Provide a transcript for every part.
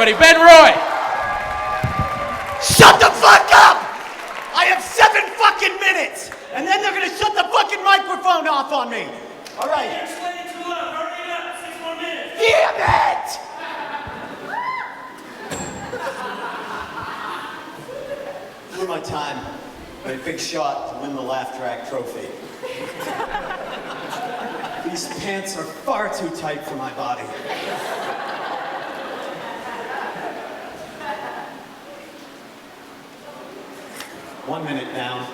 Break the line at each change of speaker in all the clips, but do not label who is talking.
everybody. Ben Roy.
Shut the fuck up! I have 7 fucking minutes, and then they're gonna shut the fucking microphone off on me. All right.
Explain it to the left. Hurry it up. 6 more minutes.
Damn it! For my time, a big shot to win the Laugh Track trophy. These pants are far too tight for my body. One minute down.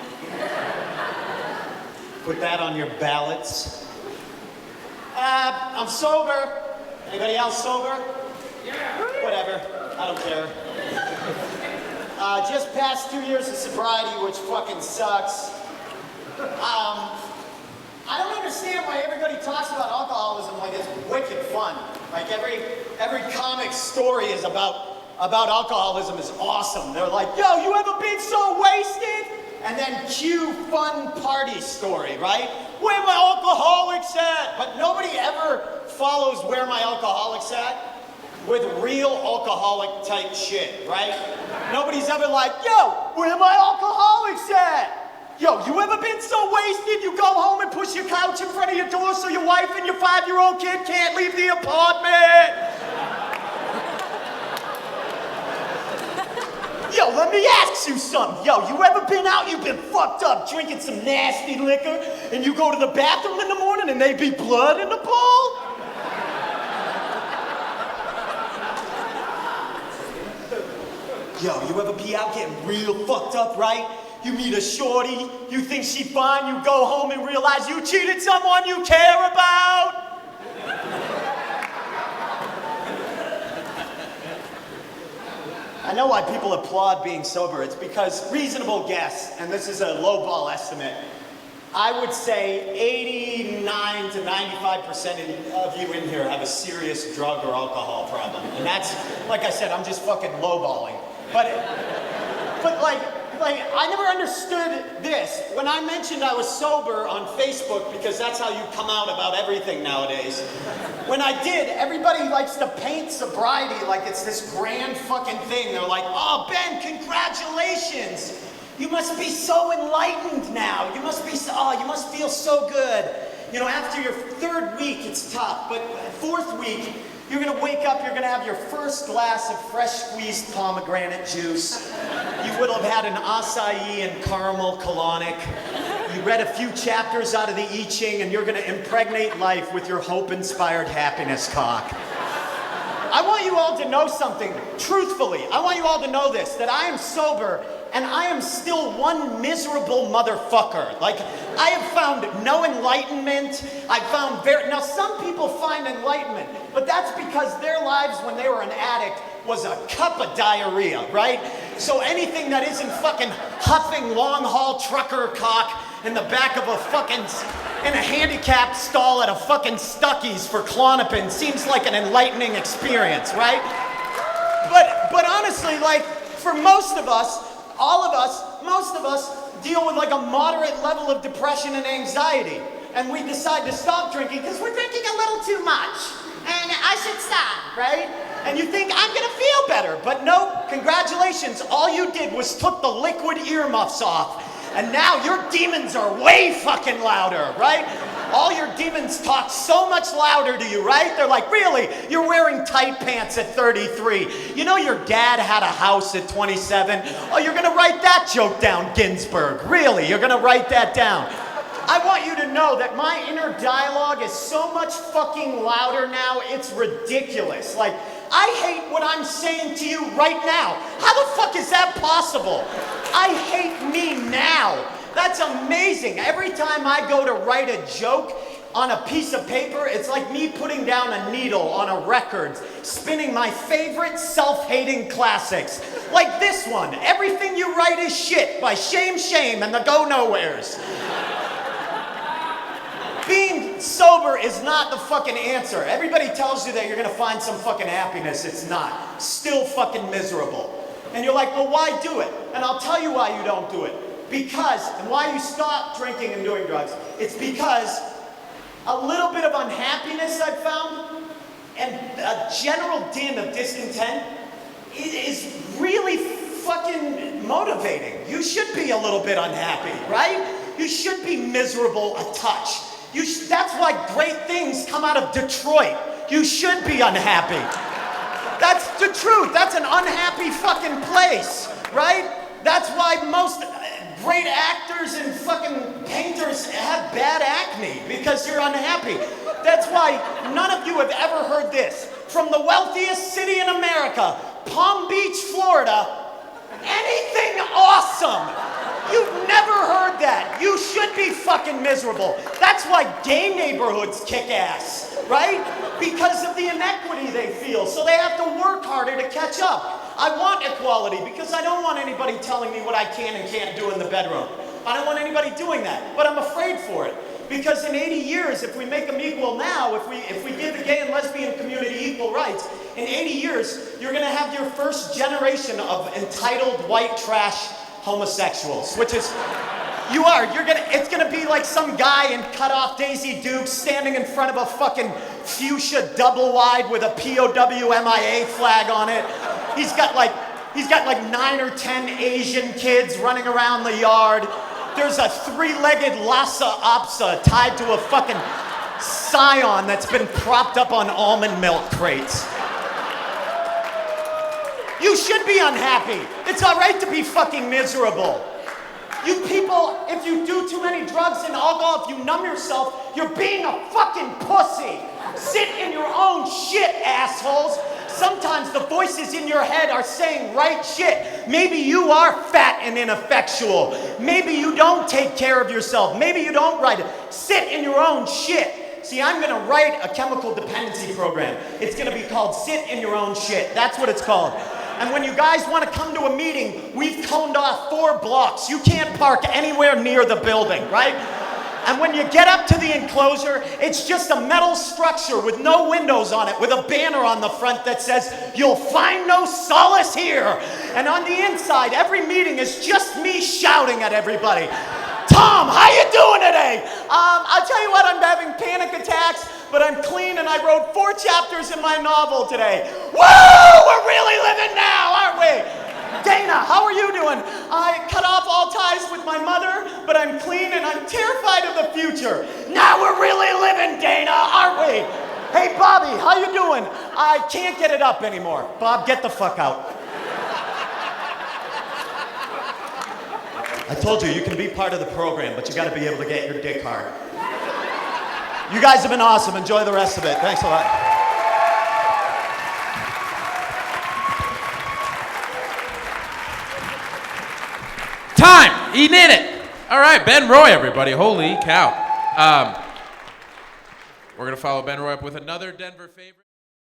Put that on your ballots. I'm sober. Anybody else sober?
Yeah.
Whatever. I don't care. Just past 2 years of sobriety, which fucking sucks. I don't understand why everybody talks about alcoholism like it's wicked fun. Like every comic story is about alcoholism is awesome. They're like, yo, you ever been so wasted? And then cue fun party story, right? Where my alcoholics at? But nobody ever follows where my alcoholics at with real alcoholic type shit, right? Nobody's ever like, yo, where my alcoholics at? Yo, you ever been so wasted you go home and push your couch in front of your door so your wife and your 5-year-old kid can't leave the apartment? Yo, let me ask you something. Yo, you ever been out, you've been fucked up drinking some nasty liquor, and you go to the bathroom in the morning and there be blood in the bowl? Yo, you ever be out getting real fucked up, right? You meet a shorty, you think she fine, you go home and realize you cheated someone you care about? I know why people applaud being sober. It's because reasonable guess, and this is a lowball estimate, I would say 89 to 95% of you in here have a serious drug or alcohol problem. And that's, like I said, I'm just fucking lowballing. But like, I never understood this. When I mentioned I was sober on Facebook, because that's how you come out about everything nowadays, when I did, everybody likes to paint sobriety like it's this grand fucking thing. They're like, oh, Ben, congratulations. You must be so enlightened now. You must feel so good. You know, after your 3rd week, it's tough, but 4th week, you're gonna wake up, you're gonna have your first glass of fresh squeezed pomegranate juice. You will have had an acai and caramel colonic. You read a few chapters out of the I Ching, and you're gonna impregnate life with your hope-inspired happiness cock. I want you all to know something, truthfully. I want you all to know this, that I am sober, and I am still one miserable motherfucker. Like, I have found no enlightenment. Now some people find enlightenment, but that's because their lives when they were an addict was a cup of diarrhea, right? So anything that isn't fucking huffing long haul trucker cock in the back of in a handicapped stall at a fucking Stuckey's for Klonopin seems like an enlightening experience, right? But honestly, like, for most of us deal with like a moderate level of depression and anxiety. And we decide to stop drinking because we're drinking a little too much. And I should stop, right? And you think, I'm gonna feel better. But no, congratulations. All you did was took the liquid earmuffs off. And now your demons are way fucking louder, right? All your demons talk so much louder to you, right? They're like, really? You're wearing tight pants at 33. You know your dad had a house at 27? Oh, you're gonna write that joke down, Ginsburg. Really? You're gonna write that down? I want you to know that my inner dialogue is so much fucking louder now, it's ridiculous. Like, I hate what I'm saying to you right now. How the fuck is that possible? I hate me now. That's amazing. Every time I go to write a joke on a piece of paper, it's like me putting down a needle on a record, spinning my favorite self-hating classics. Like this one, Everything You Write Is Shit by Shame Shame and the Go Nowheres. Being sober is not the fucking answer. Everybody tells you that you're gonna find some fucking happiness. It's not. Still fucking miserable. And you're like, well, why do it? And I'll tell you why you don't do it. And why you stop drinking and doing drugs. It's because a little bit of unhappiness I've found, and a general din of discontent, is really fucking motivating. You should be a little bit unhappy, right? You should be miserable a touch. That's why great things come out of Detroit. You should be unhappy. That's the truth. That's an unhappy fucking place, right? That's why most great actors and fucking painters have bad acne, because you're unhappy. That's why none of you have ever heard this. From the wealthiest city in America, Palm Beach, Florida, anything awesome. You've never heard that. You should be fucking miserable. That's why gay neighborhoods kick ass, right? Because of the inequity they feel. So they have to work harder to catch up. I want equality because I don't want anybody telling me what I can and can't do in the bedroom. I don't want anybody doing that, but I'm afraid for it. Because in 80 years, if we make them equal now, if we give the gay and lesbian community equal rights, in 80 years, you're gonna have your first generation of entitled white trash homosexuals, which is, it's gonna be like some guy in cut-off Daisy Dukes standing in front of a fucking fuchsia double wide with a POW MIA flag on it. He's got like 9 or 10 Asian kids running around the yard. There's a 3-legged Lhasa Apso tied to a fucking scion that's been propped up on almond milk crates. You should be unhappy. It's all right to be fucking miserable. You people, if you do too many drugs and alcohol, if you numb yourself, you're being a fucking pussy. Sit in your own shit, assholes. Sometimes the voices in your head are saying right shit. Maybe you are fat and ineffectual. Maybe you don't take care of yourself. Maybe you don't write it. Sit in your own shit. See, I'm gonna write a chemical dependency program. It's gonna be called Sit in Your Own Shit. That's what it's called. And when you guys want to come to a meeting, we've coned off 4 blocks. You can't park anywhere near the building, right? And when you get up to the enclosure, it's just a metal structure with no windows on it, with a banner on the front that says, "You'll find no solace here." And on the inside, every meeting is just me shouting at everybody. Tom, how you doing today? I'll tell you what, I'm having panic attacks, but I'm clean and I wrote 4 chapters in my novel today. Woo! We're really living now, aren't we? Dana, how are you doing? I cut off all ties with my mother, but I'm clean and I'm terrified of the future. Now we're really living, Dana, aren't we? Hey, Bobby, how you doing? I can't get it up anymore. Bob, get the fuck out. I told you, you can be part of the program, but you gotta be able to get your dick hard. You guys have been awesome. Enjoy the rest of it. Thanks a lot.
Time! He did it! All right, Ben Roy, everybody. Holy cow. We're going to follow Ben Roy up with another Denver favorite.